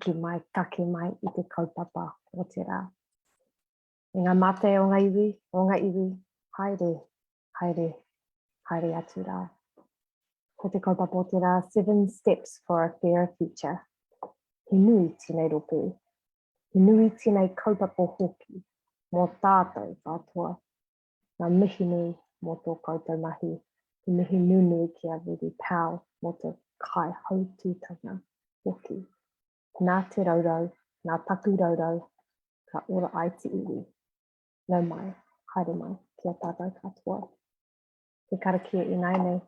hiki mai, take mai I te kaupapa o te rā. I ngā mate o ngā iwi, haere, haere, haere atu rā. Ko te kaupapa o te rā, 7 steps for a fairer future. He nui tēnei ropu. He nui tēnei kaupapa hoki mō tātou whātua. Ngā mihi nui mō tō koutou mahi. He mihi nunui kia really pau mō te kai hautūtanga hoki. Nā te raurau, nā taku raurau, ka ora ai te iwi. Nau mai, haere mai, kia tātou katoa. Te karakia I nai nei.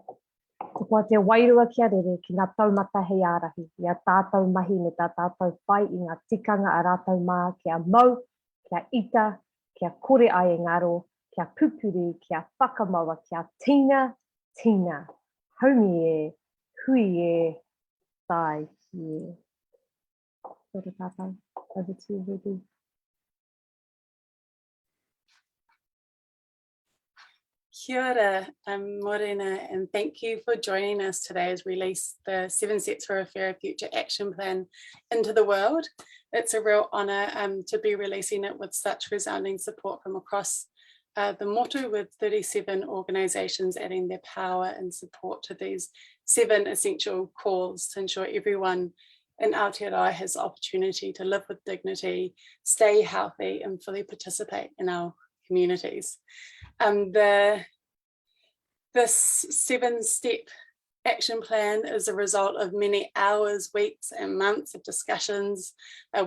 Te kua te wairua kia rere ki ngā taumata hei ārahi, I a tātou mahi me tā tātou whai I ngā tikanga a rātou mā, kia mau, kia ita, kia kore ai e ngaro, kia pupuru, kia whakamaua, kia tina, tina, haumi e, hui e, tai e. Ora tātou, over to you, Ruby. Kia ora, Morena, and thank you for joining us today as we release the 7 Steps for a Fairer Future action plan into the world. It's a real honour to be releasing it with such resounding support from across the Motu, with 37 organisations adding their power and support to these 7 essential calls to ensure everyone in Aotearoa has the opportunity to live with dignity, stay healthy and fully participate in our communities. This 7-step action plan is a result of many hours, weeks and months of discussions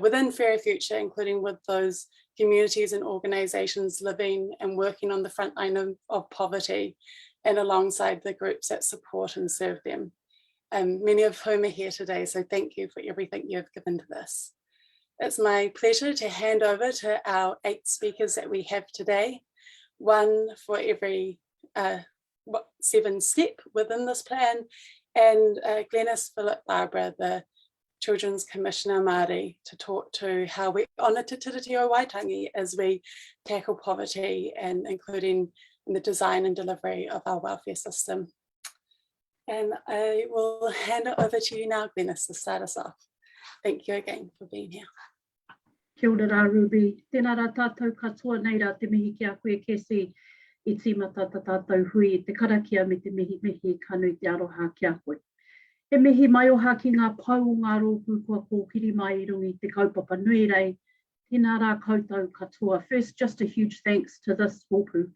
within Fairer Future, including with those communities and organisations living and working on the front line of poverty and alongside the groups that support and serve them. Many of whom are here today, so thank you for everything you have given to this. It's my pleasure to hand over to our 8 speakers that we have today, one for every 7 step within this plan, and Glenys Philip-Barbara, the Children's Commissioner Māori, to talk to how we honour Te Tiriti o Waitangi as we tackle poverty and including in the design and delivery of our welfare system. And I will hand it over to you now, Glenys, to start us off. Thank you again for being here. Kia ora rā, Ruby. Tēnā rā tātou katoa nei rā te mihi ki a koe kesi I tīmata tātou hui, te karakia me te mihi kanui te aroha ki a koe. He mihi mai oha ki ngā pau o ngā rōpū kua kōkiri mai I rungi te kaupapa nui rei. Tēnā rā koutou katoa. First, just a huge thanks to this rōpū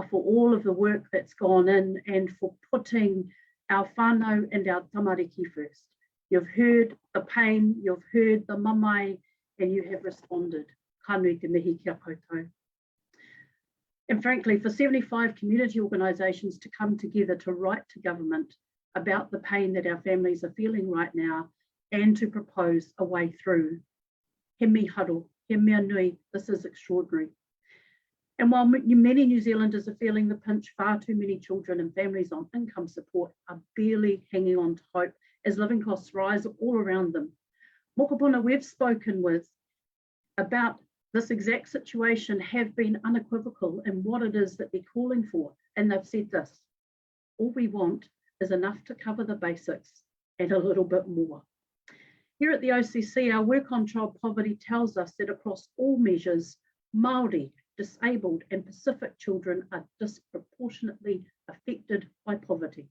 for all of the work that's gone in and for putting our whānau and our tamariki first. You've heard the pain, you've heard the mamae, and you have responded. Ka nui te mihi kia koutou. And frankly, for 75 community organisations to come together to write to government about the pain that our families are feeling right now and to propose a way through. He miharu, he mea nui, this is extraordinary. And while many New Zealanders are feeling the pinch, far too many children and families on income support are barely hanging on to hope as living costs rise all around them. Mokopuna we've spoken with about this exact situation have been unequivocal in what it is that they're calling for. And they've said this, all we want is enough to cover the basics and a little bit more. Here at the OCC, our work on child poverty tells us that across all measures, Māori, disabled and Pacific children are disproportionately affected by poverty.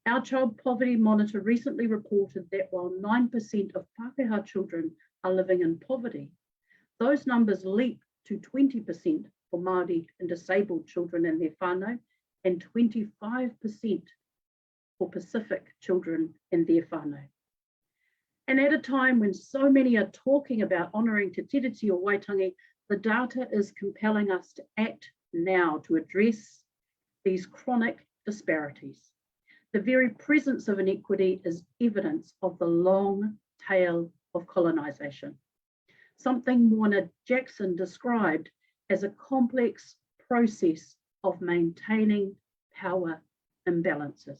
Our Child Poverty Monitor recently reported that while 9% of Pākehā children are living in poverty, those numbers leap to 20% for Māori and disabled children and their whānau, and 25% for Pacific children and their whānau. And at a time when so many are talking about honouring Te Tiriti o Waitangi, the data is compelling us to act now to address these chronic disparities. The very presence of inequity is evidence of the long tail of colonisation, something Moana Jackson described as a complex process of maintaining power imbalances.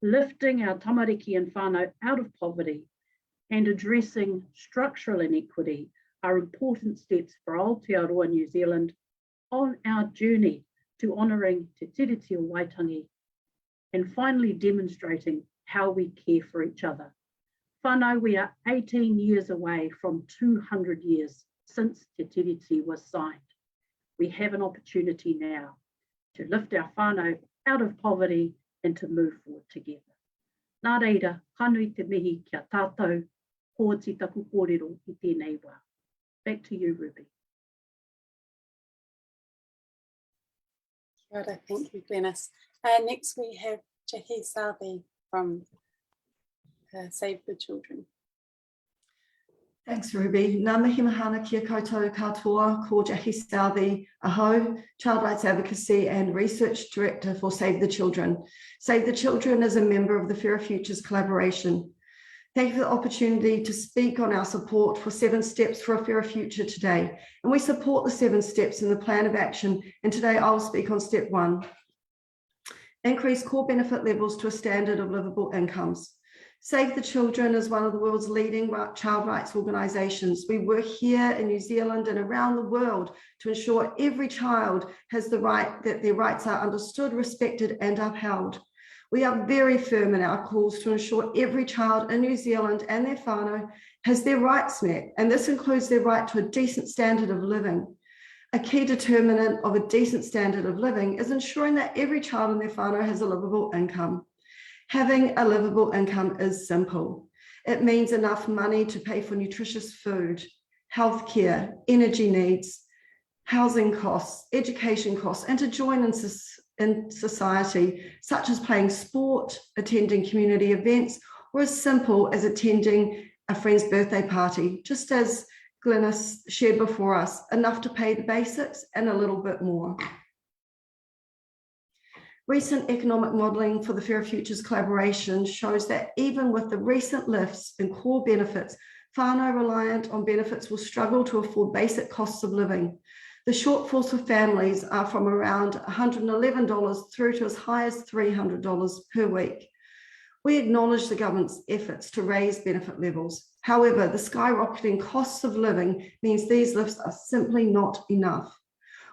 Lifting our tamariki and whānau out of poverty and addressing structural inequity are important steps for Aotearoa New Zealand on our journey to honouring Te Tiriti o Waitangi and finally demonstrating how we care for each other. Whānau, we are 18 years away from 200 years since Te Tiriti was signed. We have an opportunity now to lift our whānau out of poverty and to move forward together. Nā reira, kanui te mihi kia tātou, ko ti taku kōrero I tēnei wā. Back to you, Ruby. Kia ora, thank you, Glenys. Next we have Jackie Southey from Save the Children. Thanks, Ruby. Ngā mihi mahana kia koutou katoa, ko Jackie Southey, aho, Child Rights Advocacy and Research Director for Save the Children. Save the Children is a member of the Fairer Futures collaboration. Thank you for the opportunity to speak on our support for 7 Steps for a Fairer Future today. And we support the 7 steps in the plan of action. And today I'll speak on step 1. Increase core benefit levels to a standard of livable incomes. Save the Children is one of the world's leading child rights organisations. We work here in New Zealand and around the world to ensure every child has the right that their rights are understood, respected and upheld. We are very firm in our calls to ensure every child in New Zealand and their whānau has their rights met, and this includes their right to a decent standard of living. A key determinant of a decent standard of living is ensuring that every child in their whānau has a livable income. Having a livable income is simple. It means enough money to pay for nutritious food, healthcare, energy needs, housing costs, education costs, and to join in society, such as playing sport, attending community events, or as simple as attending a friend's birthday party, just as Glenys shared before us, enough to pay the basics and a little bit more. Recent economic modelling for the Fairer Futures collaboration shows that even with the recent lifts in core benefits, whānau reliant on benefits will struggle to afford basic costs of living. The shortfalls for families are from around $111 through to as high as $300 per week. We acknowledge the government's efforts to raise benefit levels. However, the skyrocketing costs of living means these lifts are simply not enough.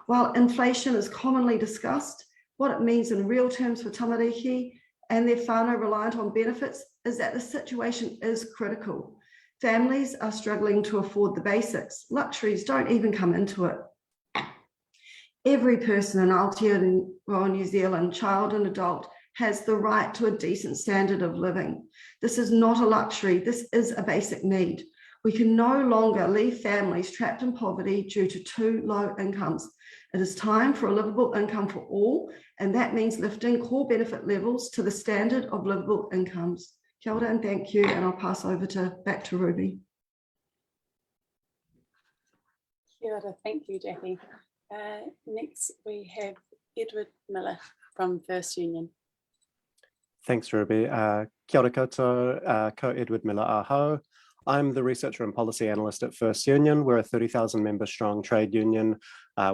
While inflation is commonly discussed, what it means in real terms for tamariki and their whānau reliant on benefits is that the situation is critical. Families are struggling to afford the basics. Luxuries don't even come into it. Every person in Aotearoa New Zealand, child and adult, has the right to a decent standard of living. This is not a luxury, this is a basic need. We can no longer leave families trapped in poverty due to too low incomes. It is time for a livable income for all, and that means lifting core benefit levels to the standard of livable incomes. Kia ora and thank you, and I'll pass over back to Ruby. Kia ora, thank you, Jackie. Next we have Edward Miller from First Union. Thanks, Ruby. Kia ora koutou, ko Edward Miller aho. I'm the researcher and policy analyst at First Union. We're a 30,000 member strong trade union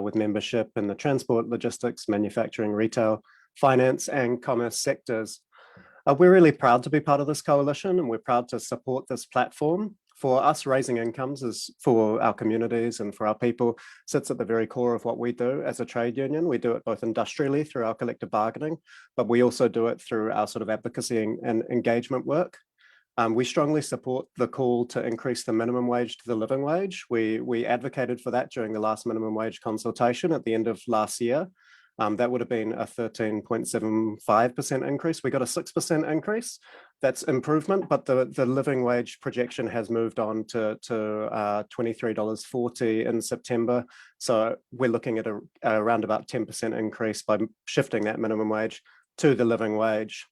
with membership in the transport, logistics, manufacturing, retail, finance and commerce sectors. We're really proud to be part of this coalition, and we're proud to support this platform. For us, raising incomes is for our communities and for our people sits at the very core of what we do as a trade union. We do it both industrially through our collective bargaining, but we also do it through our sort of advocacy and engagement work. We strongly support the call to increase the minimum wage to the living wage. We advocated for that during the last minimum wage consultation at the end of last year. That would have been a 13.75% increase. We got a 6% increase. That's improvement, but the living wage projection has moved on to $23.40 in September. So we're looking at around about 10% increase by shifting that minimum wage to the living wage.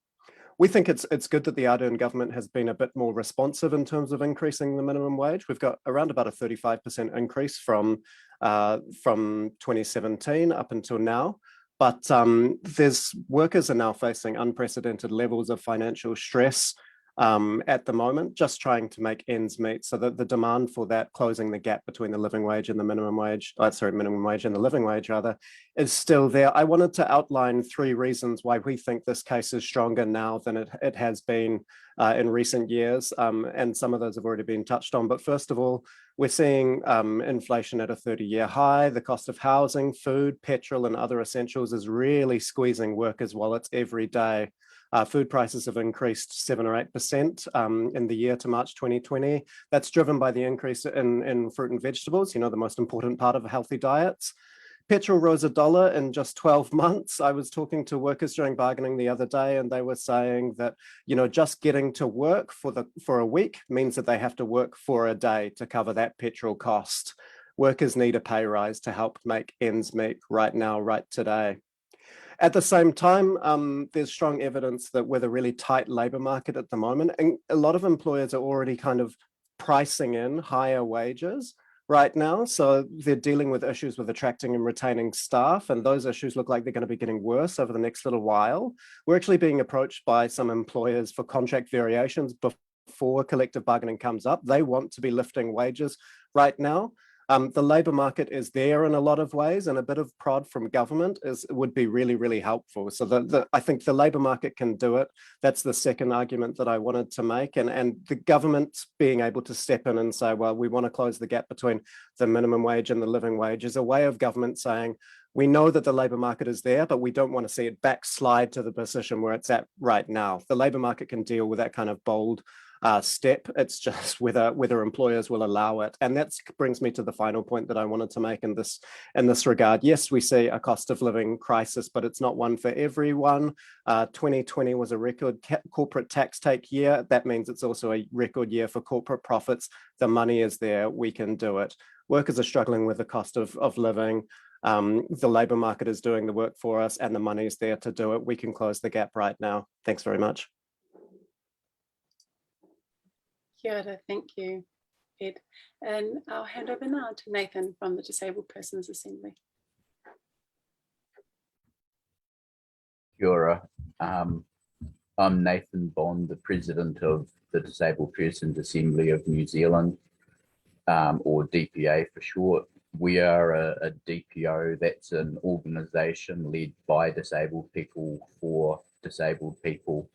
We think it's good that the Ardern government has been a bit more responsive in terms of increasing the minimum wage. We've got around about a 35% increase from 2017 up until now. But workers are now facing unprecedented levels of financial stress at the moment, just trying to make ends meet. So that the demand for that, closing the gap between the living wage and the minimum wage, minimum wage and the living wage rather, is still there. I wanted to outline 3 reasons why we think this case is stronger now than it has been in recent years. And some of those have already been touched on. But first of all, we're seeing inflation at a 30-year high. The cost of housing, food, petrol, and other essentials is really squeezing workers' wallets every day. Food prices have increased 7 or 8% in the year to March 2020. That's driven by the increase in fruit and vegetables, the most important part of healthy diets. Petrol rose $1 in just 12 months. I was talking to workers during bargaining the other day, and they were saying that, just getting to work for a week means that they have to work for a day to cover that petrol cost. Workers need a pay rise to help make ends meet right now, right today. At the same time, there's strong evidence that with a really tight labour market at the moment, and a lot of employers are already kind of pricing in higher wages right now. So they're dealing with issues with attracting and retaining staff, and those issues look like they're going to be getting worse over the next little while. We're actually being approached by some employers for contract variations before collective bargaining comes up. They want to be lifting wages right now. The labour market is there in a lot of ways, and a bit of prod from government would be really, really helpful. So I think the labour market can do it. That's the second argument that I wanted to make. And the government being able to step in and say, well, we want to close the gap between the minimum wage and the living wage is a way of government saying, we know that the labour market is there, but we don't want to see it backslide to the position where it's at right now. The labour market can deal with that kind of bold step. It's just whether employers will allow it. And that brings me to the final point that I wanted to make in this regard. Yes, we see a cost of living crisis, but it's not one for everyone. 2020 was a record corporate tax take year. That means it's also a record year for corporate profits. The money is there. We can do it. Workers are struggling with the cost of living. The labour market is doing the work for us, and the money is there to do it. We can close the gap right now. Thanks very much. Kia ora, thank you, Ed. And I'll hand over now to Nathan from the Disabled Persons Assembly. Kia ora. I'm Nathan Bond, the President of the Disabled Persons Assembly of New Zealand, or DPA for short. We are a DPO, that's an organisation led by disabled people for disabled people.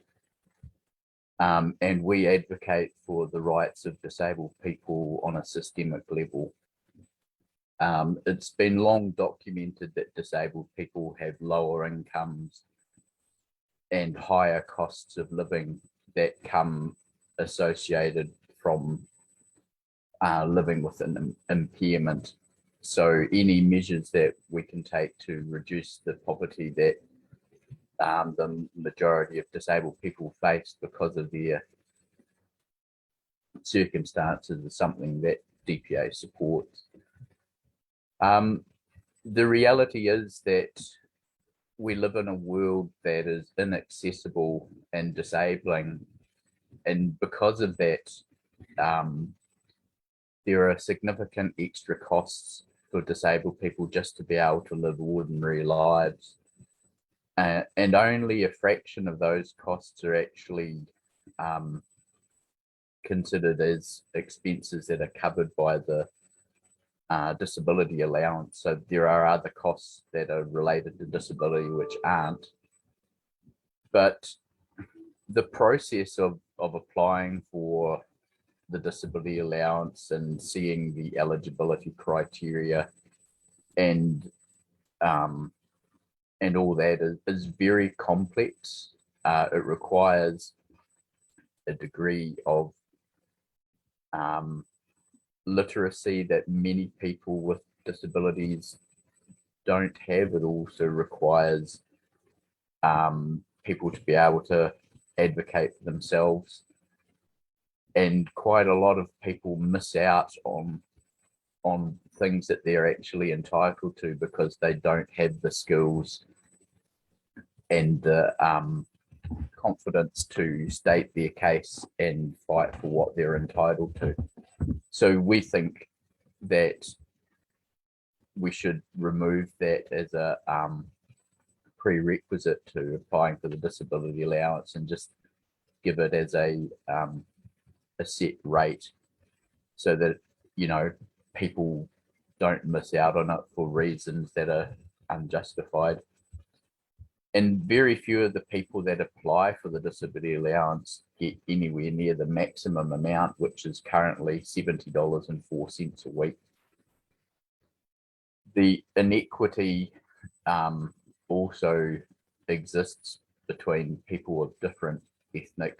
And we advocate for the rights of disabled people on a systemic level. It's been long documented that disabled people have lower incomes and higher costs of living that come associated from living with an impairment. So any measures that we can take to reduce the poverty that the majority of disabled people face because of their circumstances is something that DPA supports. The reality is that we live in a world that is inaccessible and disabling, and because of that, there are significant extra costs for disabled people just to be able to live ordinary lives. And only a fraction of those costs are actually considered as expenses that are covered by the disability allowance. So there are other costs that are related to disability which aren't. But the process of applying for the disability allowance and seeing the eligibility criteria and all that is very complex. It requires a degree of literacy that many people with disabilities don't have. It also requires people to be able to advocate for themselves. And quite a lot of people miss out on things that they're actually entitled to because they don't have the skills and the confidence to state their case and fight for what they're entitled to. So we think that we should remove that as a prerequisite to applying for the disability allowance and just give it as a set rate so that, you know, people don't miss out on it for reasons that are unjustified. And very few of the people that apply for the disability allowance get anywhere near the maximum amount, which is currently $70.04 a week. The inequity also exists between people of different ethnic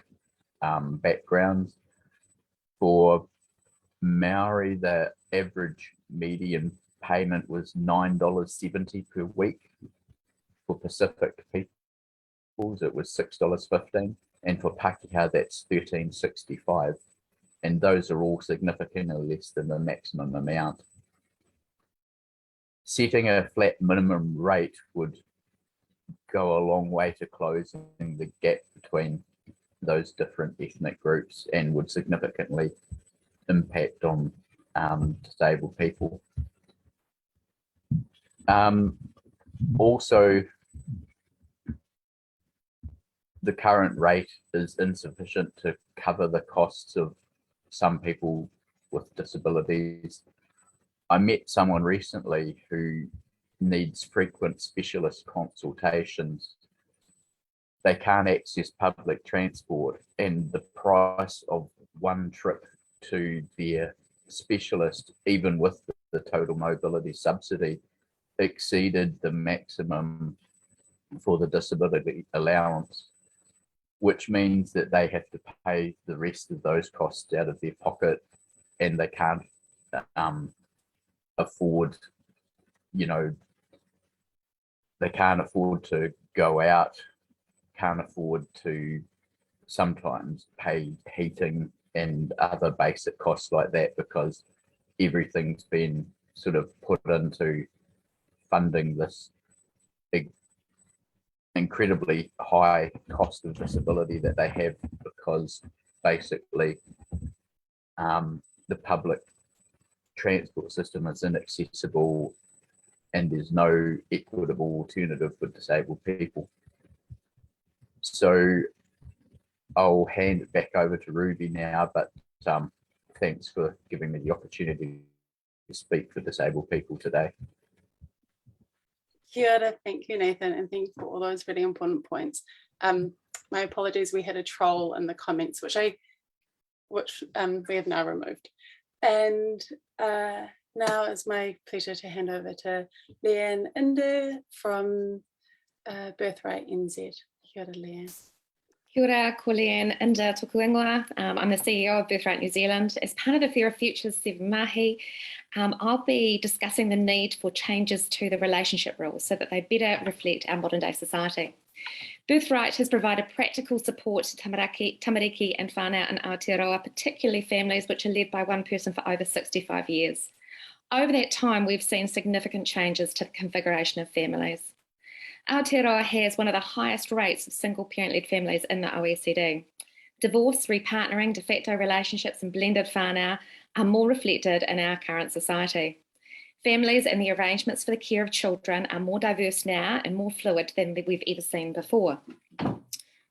backgrounds. For Maori, the average median payment was $9.70 per week. For Pacific peoples, it was $6.15. And for Pakeha, that's $13.65. And those are all significantly less than the maximum amount. Setting a flat minimum rate would go a long way to closing the gap between those different ethnic groups and would significantly impact on disabled people. Also, the current rate is insufficient to cover the costs of some people with disabilities. I met someone recently who needs frequent specialist consultations. They can't access public transport, and the price of one trip to their specialist, even with the total mobility subsidy, exceeded the maximum for the disability allowance, which means that they have to pay the rest of those costs out of their pocket, and they can't afford, they can't afford to go out, can't afford to sometimes pay heating and other basic costs like that, because everything's been sort of put into funding this big, incredibly high cost of disability that they have, because basically the public transport system is inaccessible and there's no equitable alternative for disabled people. So I'll hand it back over to Ruby now, but thanks for giving me the opportunity to speak for disabled people today. Kia ora, thank you, Nathan, and thank you for all those really important points. My apologies, we had a troll in the comments, which we have now removed. And now it's my pleasure to hand over to Leanne Inde from Birthright NZ. Kia ora, Leanne. Kia ora, ko Leanne Inde tōku ingoa. I'm the CEO of Birthright New Zealand. As part of the Whera Futures Seven Mahi, I'll be discussing the need for changes to the relationship rules so that they better reflect our modern day society. Birthright has provided practical support to tamariki and whānau in Aotearoa, particularly families which are led by one person for over 65 years. Over that time, we've seen significant changes to the configuration of families. Aotearoa has one of the highest rates of single parent-led families in the OECD. Divorce, repartnering, de facto relationships and blended whānau are more reflected in our current society. Families and the arrangements for the care of children are more diverse now and more fluid than we've ever seen before.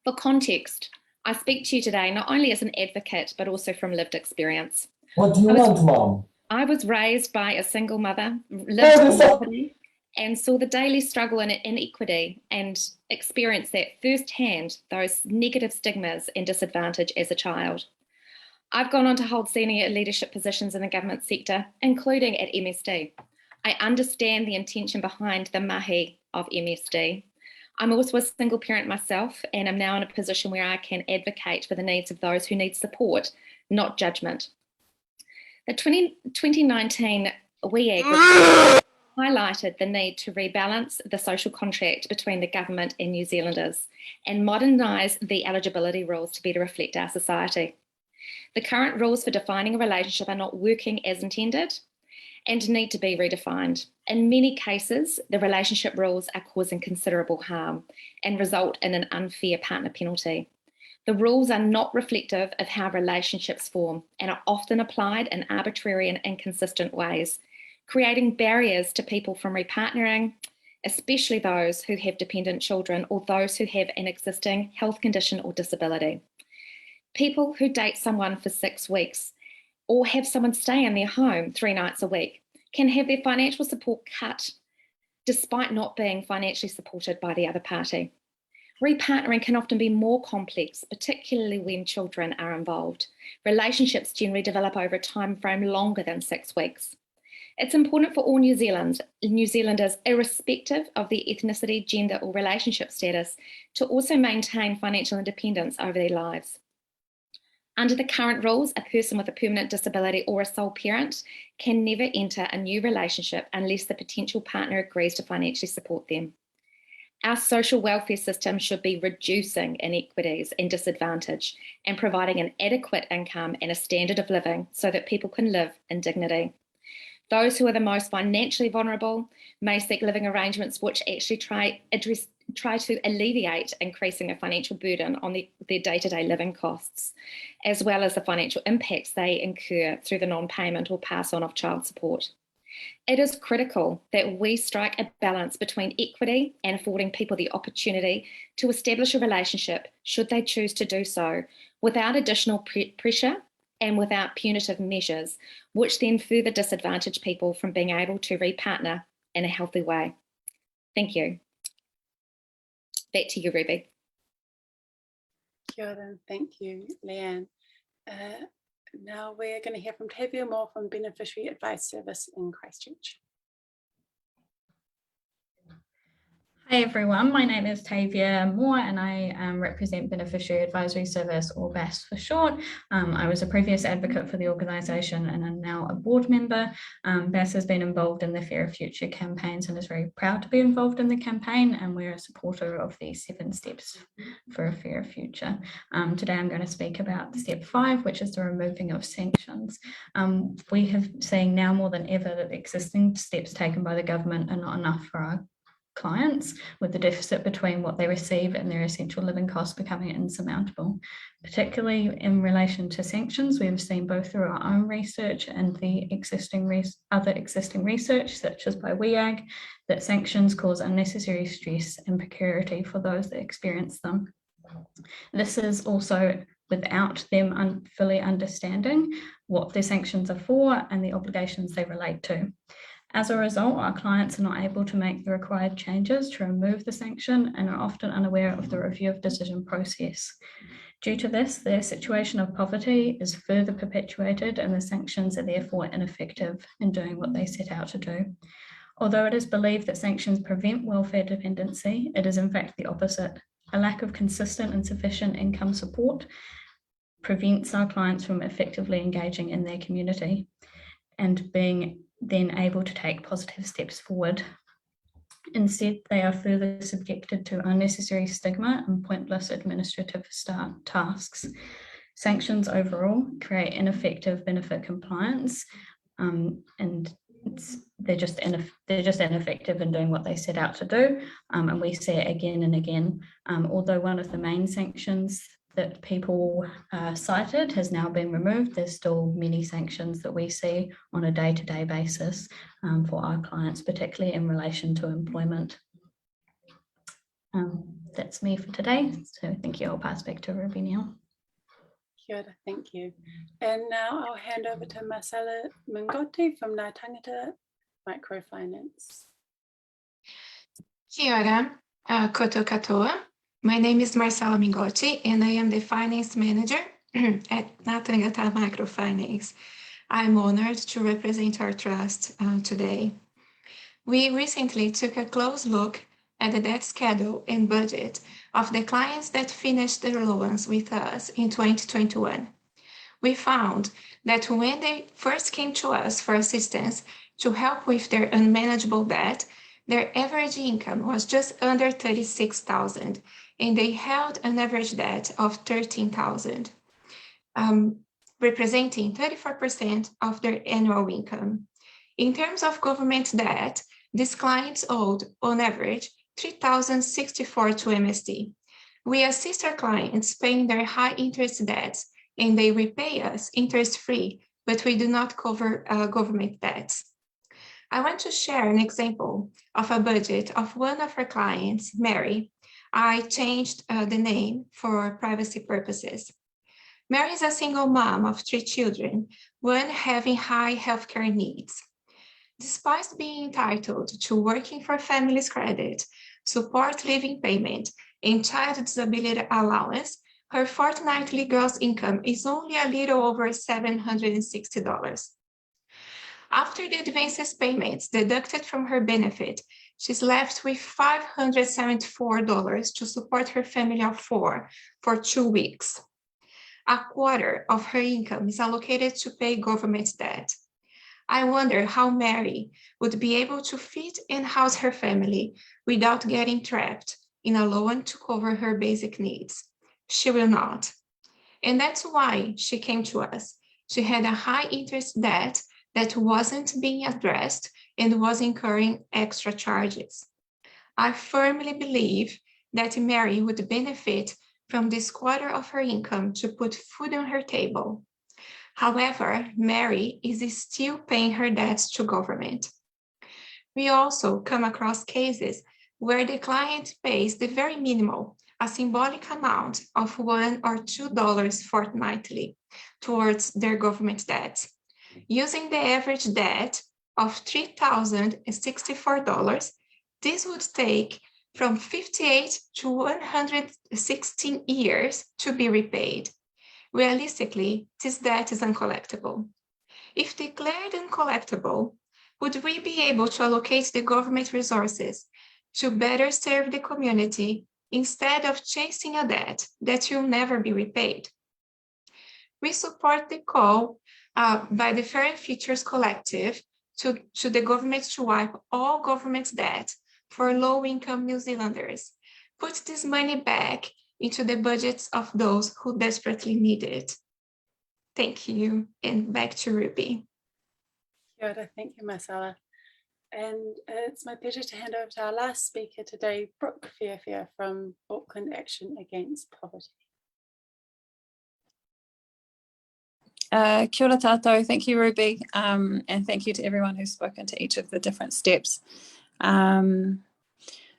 For context, I speak to you today not only as an advocate, but also from lived experience. What do you want, Mom? I was raised by a single mother, lived in poverty, and saw the daily struggle and inequity and experienced that firsthand, those negative stigmas and disadvantage as a child. I've gone on to hold senior leadership positions in the government sector, including at MSD. I understand the intention behind the mahi of MSD. I'm also a single parent myself, and I'm now in a position where I can advocate for the needs of those who need support, not judgment. The 2019 WEAG highlighted the need to rebalance the social contract between the government and New Zealanders and modernise the eligibility rules to better reflect our society. The current rules for defining a relationship are not working as intended and need to be redefined. In many cases, the relationship rules are causing considerable harm and result in an unfair partner penalty. The rules are not reflective of how relationships form and are often applied in arbitrary and inconsistent ways, creating barriers to people from repartnering, especially those who have dependent children or those who have an existing health condition or disability. People who date someone for 6 weeks or have someone stay in their home 3 nights a week can have their financial support cut despite not being financially supported by the other party. Repartnering can often be more complex, particularly when children are involved. Relationships generally develop over a time frame longer than 6 weeks. It's important for all New Zealanders, irrespective of their ethnicity, gender, or relationship status, to also maintain financial independence over their lives. Under the current rules, a person with a permanent disability or a sole parent can never enter a new relationship unless the potential partner agrees to financially support them. Our social welfare system should be reducing inequities and disadvantage and providing an adequate income and a standard of living so that people can live in dignity. Those who are the most financially vulnerable may seek living arrangements which actually try to alleviate increasing a financial burden on their day-to-day living costs, as well as the financial impacts they incur through the non-payment or pass on of child support. It is critical that we strike a balance between equity and affording people the opportunity to establish a relationship, should they choose to do so, without additional pressure and without punitive measures, which then further disadvantage people from being able to repartner in a healthy way. Thank you. Back to you, Ruby. Kia ora, thank you, Leanne. Now we're going to hear from Tavia Moore from Beneficiary Advice Service in Christchurch. Hi everyone, my name is Tavia Moore and I represent Beneficiary Advisory Service, or BAS for short. I was a previous advocate for the organisation and am now a board member. BAS has been involved in the Fairer Future campaigns and is very proud to be involved in the campaign, and we're a supporter of the 7 steps for a fairer future. Today I'm going to speak about step 5, which is the removing of sanctions. We have seen now more than ever that the existing steps taken by the government are not enough for our clients, with the deficit between what they receive and their essential living costs becoming insurmountable. Particularly in relation to sanctions, we have seen both through our own research and the other existing research, such as by WEAG, that sanctions cause unnecessary stress and precarity for those that experience them. This is also without them fully understanding what their sanctions are for and the obligations they relate to. As a result, our clients are not able to make the required changes to remove the sanction and are often unaware of the review of decision process. Due to this, their situation of poverty is further perpetuated and the sanctions are therefore ineffective in doing what they set out to do. Although it is believed that sanctions prevent welfare dependency, it is in fact the opposite. A lack of consistent and sufficient income support prevents our clients from effectively engaging in their community and being then able to take positive steps forward. Instead, they are further subjected to unnecessary stigma and pointless administrative tasks. Sanctions overall create ineffective benefit compliance, and they're just ineffective in doing what they set out to do. And we see it again and again. Although one of the main sanctions that people cited has now been removed, there's still many sanctions that we see on a day-to-day basis for our clients, particularly in relation to employment. That's me for today. So thank you. I'll pass back to Ruby now. Kia ora, thank you. And now I'll hand over to Marcella Mingotti from Ngā Tangata Microfinance. Kia ora, koto katoa. My name is Marcella Mingotti, and I am the finance manager at Ngā Tangata Microfinance. I'm honored to represent our trust today. We recently took a close look at the debt schedule and budget of the clients that finished their loans with us in 2021. We found that when they first came to us for assistance to help with their unmanageable debt, their average income was just under $36,000, and they held an average debt of $13,000, representing 34% of their annual income. In terms of government debt, these clients owed, on average, $3,064 to MSD. We assist our clients paying their high interest debts, and they repay us interest-free, but we do not cover government debts. I want to share an example of a budget of one of our clients, Mary. I changed the name for privacy purposes. Mary is a single mom of 3 children, one having high healthcare needs. Despite being entitled to working for family's credit, support living payment, and child disability allowance, her fortnightly gross income is only a little over $760. After the advances payments deducted from her benefit, she's left with $574 to support her family of 4 for 2 weeks. A quarter of her income is allocated to pay government debt. I wonder how Mary would be able to feed and house her family without getting trapped in a loan to cover her basic needs. She will not. And that's why she came to us. She had a high interest debt that wasn't being addressed and was incurring extra charges. I firmly believe that Mary would benefit from this quarter of her income to put food on her table. However, Mary is still paying her debts to government. We also come across cases where the client pays the very minimal, a symbolic amount of $1 or $2 fortnightly towards their government debt. Using the average debt of $3,064, this would take from 58 to 116 years to be repaid. Realistically, this debt is uncollectible. If declared uncollectible, would we be able to allocate the government resources to better serve the community instead of chasing a debt that will never be repaid? We support the call by the Fair and Futures Collective to the government to wipe all government debt for low-income New Zealanders. Put this money back into the budgets of those who desperately need it. Thank you, and back to Ruby. Kia ora, thank you, Marcella. And it's my pleasure to hand over to our last speaker today, Brooke Whiawhia from Auckland Action Against Poverty. Kia ora tātou, thank you Ruby, and thank you to everyone who's spoken to each of the different steps. So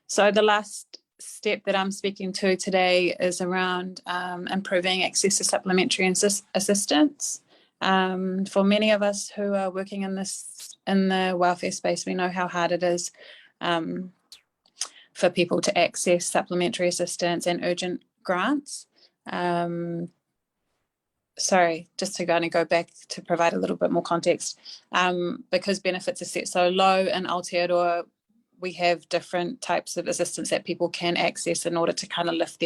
the last step that I'm speaking to today is around improving access to supplementary assistance. For many of us who are working in the welfare space, we know how hard it is for people to access supplementary assistance and urgent grants. Sorry, just to kind of go back to provide a little bit more context, because benefits are set so low in Aotearoa, we have different types of assistance that people can access in order to kind of lift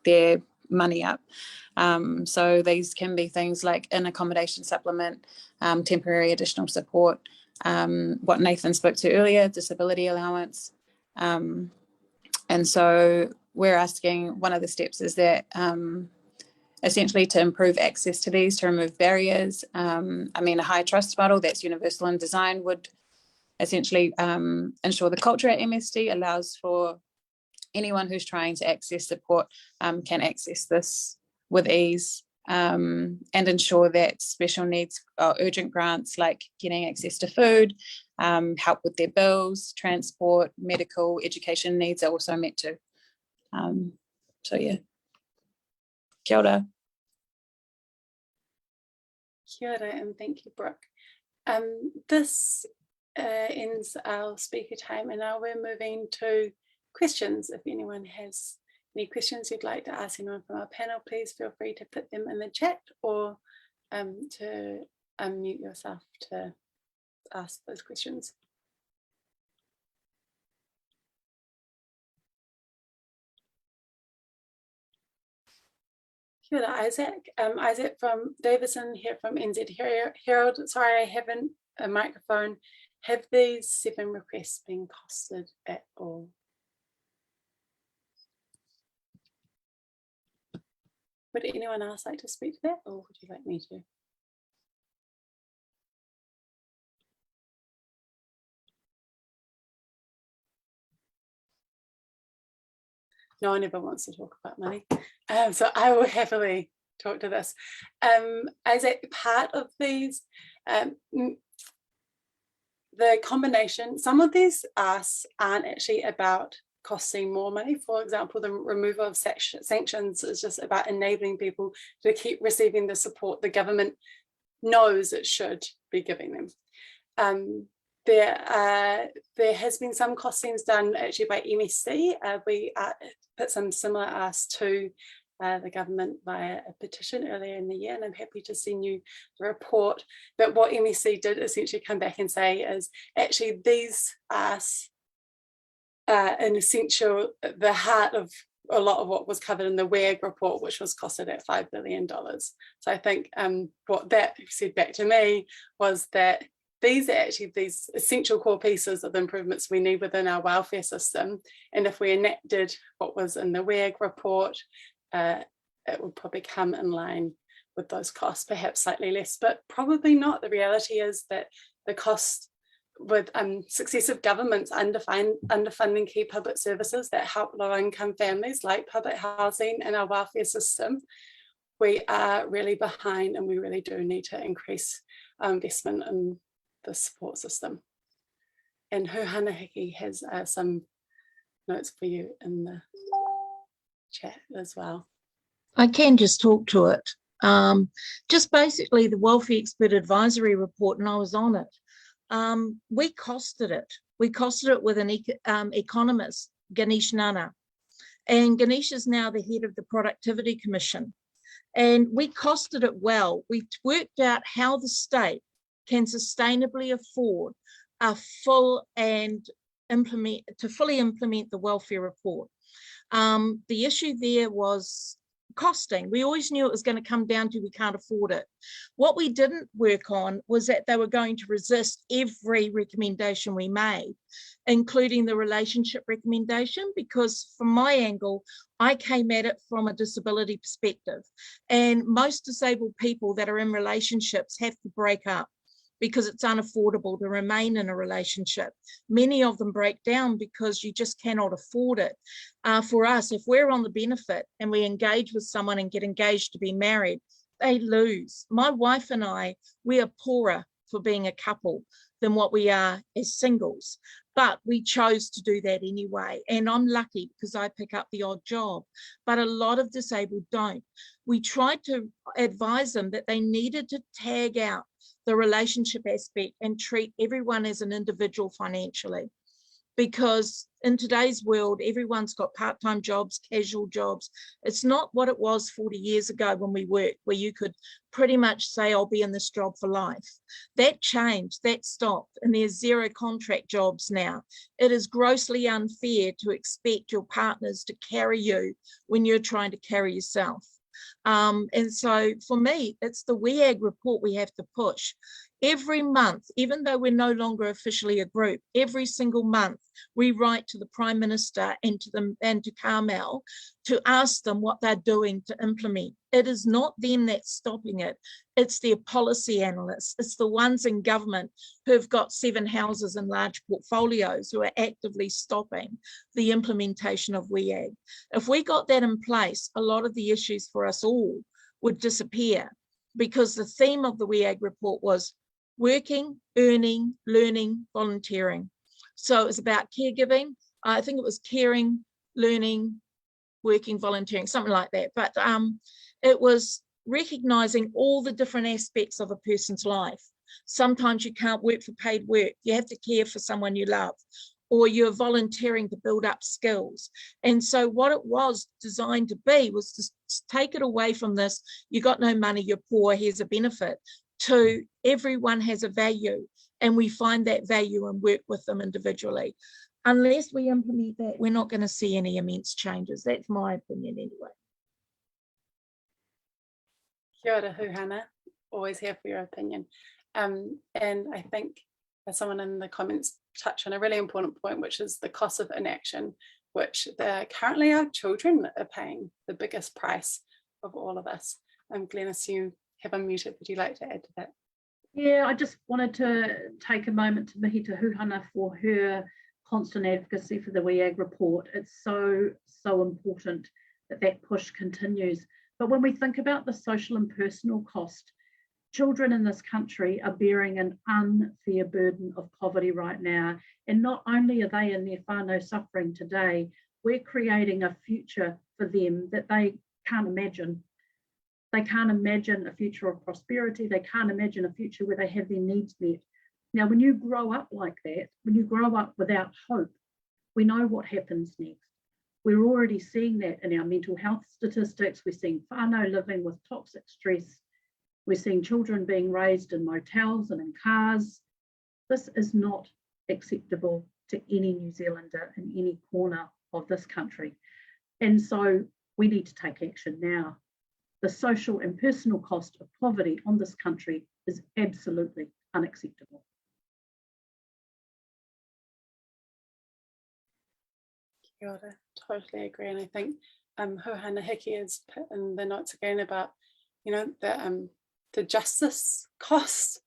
their money up. So these can be things like an accommodation supplement, temporary additional support, what Nathan spoke to earlier, disability allowance. And so we're asking, one of the steps is that essentially to improve access to these, to remove barriers. I mean, a high trust model that's universal in design would essentially ensure the culture at MSD allows for anyone who's trying to access support can access this with ease, and ensure that special needs or urgent grants like getting access to food, help with their bills, transport, medical, education needs are also met too. So yeah, kia ora. Kia ora, and thank you, Brooke. This ends our speaker time, and now we're moving to questions. If anyone has any questions you'd like to ask anyone from our panel, please feel free to put them in the chat or to unmute yourself to ask those questions. Kia ora, Isaac. Isaac from Davison here from NZ Herald. Sorry, I haven't a microphone. Have these 7 requests been costed at all? Would anyone else like to speak to that, or would you like me to? No one ever wants to talk about money, so I will happily talk to this. Isaac, part of these, the combination, some of these asks aren't actually about costing more money. For example, the removal of sanctions is just about enabling people to keep receiving the support the government knows it should be giving them. There has been some costings done actually by MSD. We put some similar asks to the government via a petition earlier in the year, and I'm happy to send you the report. But what MSC did essentially come back and say is actually these are an essential, the heart of a lot of what was covered in the WEAG report, which was costed at $5 billion. So I think what that said back to me was that these are actually these essential core pieces of the improvements we need within our welfare system. And if we enacted what was in the WEAG report, it would probably come in line with those costs, perhaps slightly less, but probably not. The reality is that the cost with successive governments underfunding key public services that help low-income families like public housing and our welfare system, we are really behind, and we really do need to increase our investment in the support system. And Huhana Hiki has some notes for you in the chat as well. I can just talk to it. Just basically the Welfare Expert Advisory Report, and I was on it. We costed it. We costed it with an economist, Ganesh Nana. And Ganesh is now the head of the Productivity Commission. And we costed it well. We worked out how the state can sustainably afford a fully implement the welfare report. The issue there was costing. We always knew it was going to come down to we can't afford it. What we didn't work on was that they were going to resist every recommendation we made, including the relationship recommendation, because from my angle, I came at it from a disability perspective. And most disabled people that are in relationships have to break up because it's unaffordable to remain in a relationship. Many of them break down because you just cannot afford it. For us, if we're on the benefit and we engage with someone and get engaged to be married, they lose. My wife and I, we are poorer for being a couple than what we are as singles, but we chose to do that anyway. And I'm lucky because I pick up the odd job, but a lot of disabled don't. We tried to advise them that they needed to tag out the relationship aspect and treat everyone as an individual financially. Because in today's world, everyone's got part-time jobs, casual jobs. It's not what it was 40 years ago when we worked, where you could pretty much say, I'll be in this job for life. That changed, that stopped, and there's zero contract jobs now. It is grossly unfair to expect your partners to carry you when you're trying to carry yourself. And so for me, it's the WEAG report we have to push. Every month, even though we're no longer officially a group, every single month we write to the Prime Minister and to Carmel to ask them what they're doing to implement. It is not them that's stopping it. It's their policy analysts. It's the ones in government who've got 7 houses and large portfolios who are actively stopping the implementation of WEAG. If we got that in place, a lot of the issues for us all would disappear, because the theme of the WEAG report was working, earning, learning, volunteering. So it was about caregiving. I think it was caring, learning, working, volunteering, something like that. But it was recognizing all the different aspects of a person's life. Sometimes you can't work for paid work. You have to care for someone you love, or you're volunteering to build up skills. And so what it was designed to be was to take it away from this, you got no money, you're poor, here's a benefit, to everyone has a value, and we find that value and work with them individually. Unless we implement that, we're not going to see any immense changes. That's my opinion anyway. Kia ora, Huhana. Always here for your opinion. And I think someone in the comments touched on a really important point, which is the cost of inaction, which currently our children are paying the biggest price of all of us. Glenys, you have unmuted. Would you like to add to that? Yeah, I just wanted to take a moment to mihi te Huhana for her constant advocacy for the WEAG report. It's so important that that push continues. But when we think about the social and personal cost, children in this country are bearing an unfair burden of poverty right now. And not only are they in their whānau suffering today, we're creating a future for them that they can't imagine. They can't imagine a future of prosperity. They can't imagine a future where they have their needs met. Now, when you grow up like that, when you grow up without hope, we know what happens next. We're already seeing that in our mental health statistics. We're seeing whānau living with toxic stress. We're seeing children being raised in motels and in cars. This is not acceptable to any New Zealander in any corner of this country. And so we need to take action now. The social and personal cost of poverty on this country is absolutely unacceptable. Kia ora, totally agree. And I think Houhana Hiki has put in the notes again about, you know, the justice cost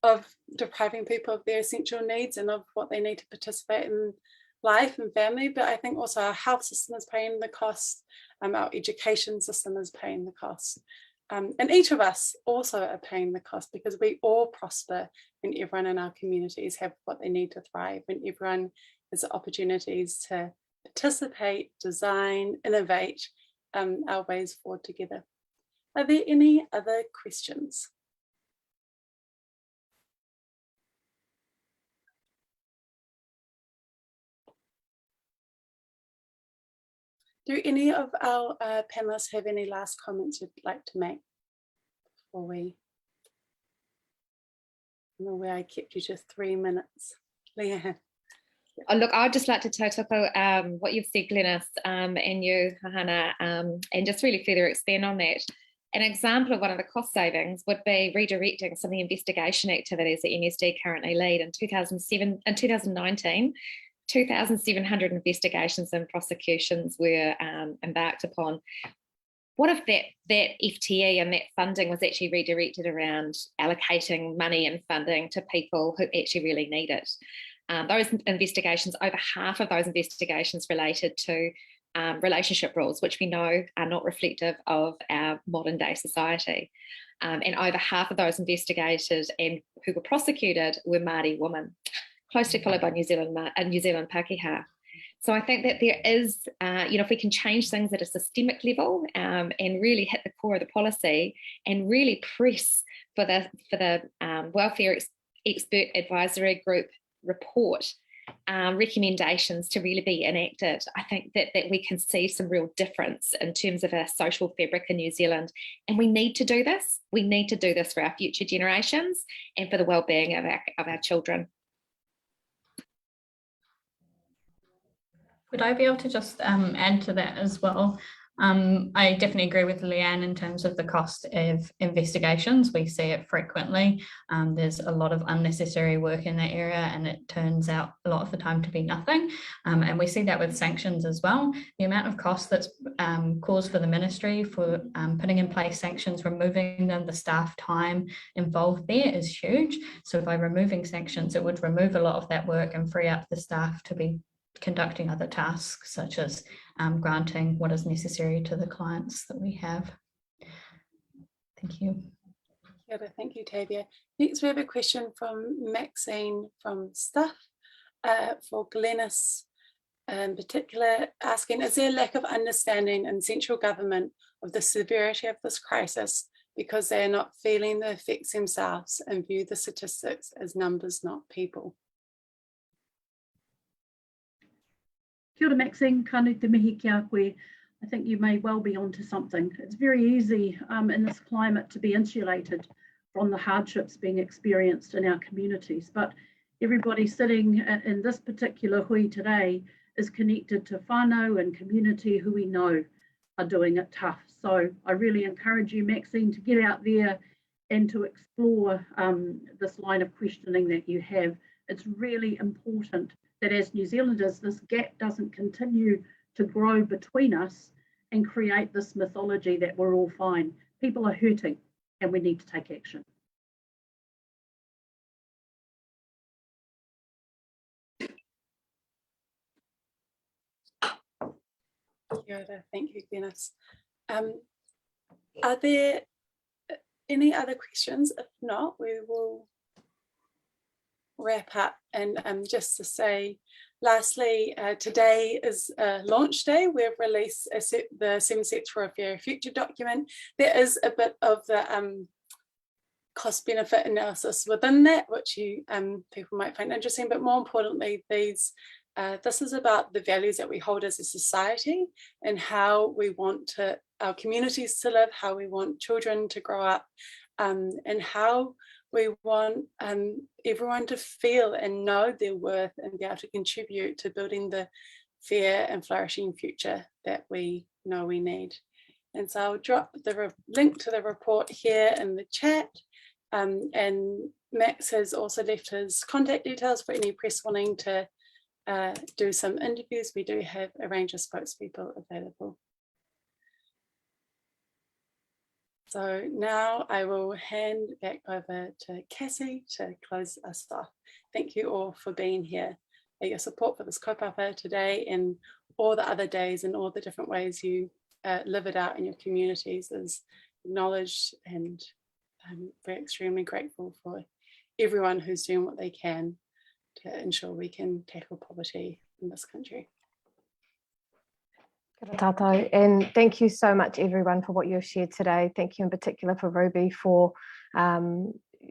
of depriving people of their essential needs and of what they need to participate in life and family. But I think also our health system is paying the cost, our education system is paying the cost. And each of us also are paying the cost, because we all prosper when everyone in our communities have what they need to thrive, when everyone has the opportunities to participate, design, innovate our ways forward together. Are there any other questions? Do any of our panelists have any last comments you'd like to make before we? I don't know where I kept you to 3 minutes. Leanne. Oh, look, I'd just like to tautoko what you've said, Glenys, and you, Hahana, and just really further expand on that. An example of one of the cost savings would be redirecting some of the investigation activities that NSD currently lead. In 2019, 2,700 investigations and prosecutions were embarked upon. What if that FTE and that funding was actually redirected around allocating money and funding to people who actually really need it? Those investigations, over half of those investigations related to relationship rules, which we know are not reflective of our modern day society. And over half of those investigated and who were prosecuted were Māori women, closely followed by New Zealand Pākehā. So I think that there is, if we can change things at a systemic level and really hit the core of the policy and really press for the welfare expert advisory group report recommendations to really be enacted, I think that we can see some real difference in terms of our social fabric in New Zealand. And we need to do this. We need to do this for our future generations and for the well-being of our children. Would I be able to just add to that as well? I definitely agree with Leanne in terms of the cost of investigations. We see it frequently. There's a lot of unnecessary work in that area, and it turns out a lot of the time to be nothing. And we see that with sanctions as well. The amount of cost that's caused for the ministry for putting in place sanctions, removing them, the staff time involved there is huge. So by removing sanctions, it would remove a lot of that work and free up the staff to be conducting other tasks, such as granting what is necessary to the clients that we have. Thank you. Yeah, thank you, Tavia. Next, we have a question from Maxine from Stuff for Glenys in particular, asking, is there a lack of understanding in central government of the severity of this crisis because they are not feeling the effects themselves and view the statistics as numbers, not people? Kia ora, Maxine, kanu te mihi ki a koe. I think you may well be onto something. It's very easy in this climate to be insulated from the hardships being experienced in our communities, but everybody sitting in this particular hui today is connected to whānau and community who we know are doing it tough. So I really encourage you, Maxine, to get out there and to explore this line of questioning that you have. It's really important that as New Zealanders, this gap doesn't continue to grow between us and create this mythology that we're all fine. People are hurting and we need to take action. Kia ora, thank you, Glenys. Are there any other questions? If not, we will wrap up. And just to say, lastly, today is launch day. We've released the 7 Steps for a Fairer Future document. There is a bit of the cost benefit analysis within that, which you people might find interesting, but more importantly, these This is about the values that we hold as a society and how we want our communities to live, how we want children to grow up, and how we want everyone to feel and know their worth and be able to contribute to building the fair and flourishing future that we know we need. And so I'll drop the link to the report here in the chat. And Max has also left his contact details for any press wanting to do some interviews. We do have a range of spokespeople available. So now I will hand back over to Cassie to close us off. Thank you all for being here. Your support for this kaupapa today and all the other days and all the different ways you live it out in your communities is acknowledged, and we're extremely grateful for everyone who's doing what they can to ensure we can tackle poverty in this country. Kia ora tātou, and thank you so much everyone for what you've shared today. Thank you in particular for Ruby for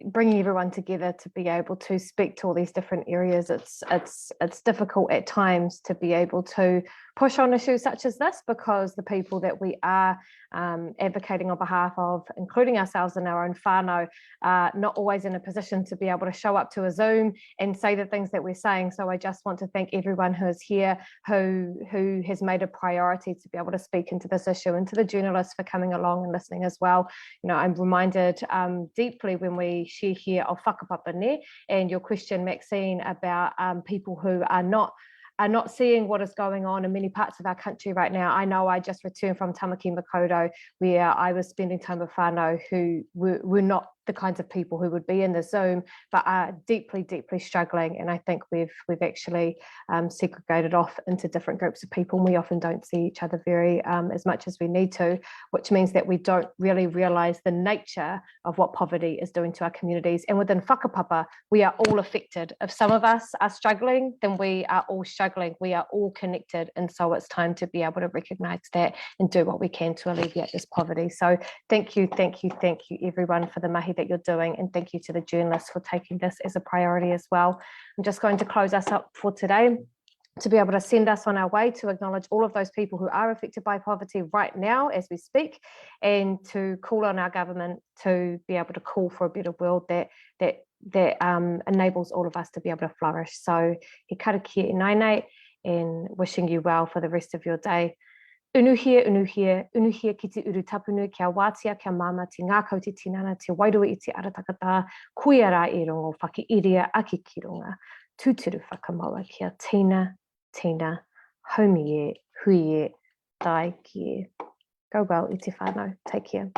bringing everyone together to be able to speak to all these different areas. It's difficult at times to be able to push on issues such as this, because the people that we are advocating on behalf of, including ourselves in our own whānau, are not always in a position to be able to show up to a Zoom and say the things that we're saying. So I just want to thank everyone who is here, who has made a priority to be able to speak into this issue, and to the journalists for coming along and listening as well. You know, I'm reminded deeply when we share here of whakapapa ne, and your question, Maxine, about people who are not seeing what is going on in many parts of our country right now. I know I just returned from Tamaki Makaurau, where I was spending time with whānau who were not the kinds of people who would be in the Zoom, but are deeply, deeply struggling. And I think we've actually segregated off into different groups of people, and we often don't see each other very as much as we need to, which means that we don't really realise the nature of what poverty is doing to our communities. And within whakapapa, we are all affected. If some of us are struggling, then we are all struggling. We are all connected. And so it's time to be able to recognise that and do what we can to alleviate this poverty. So thank you, everyone, for the mahi that you're doing, and thank you to the journalists for taking this as a priority as well. I'm just going to close us up for today, to be able to send us on our way to acknowledge all of those people who are affected by poverty right now as we speak, and to call on our government to be able to call for a better world that enables all of us to be able to flourish. So he karakia inainei, and wishing you well for the rest of your day. Unuhia ki te uru tapunu, kia wātia, kia mama, te ngākau te tinana, te wairua I te arataka, kuia rā I rongo, whakairia ake ki runga, tūturu whakamaua kia tina, haumi e, hui e, tai ki e. Go well I te whānau. Take care.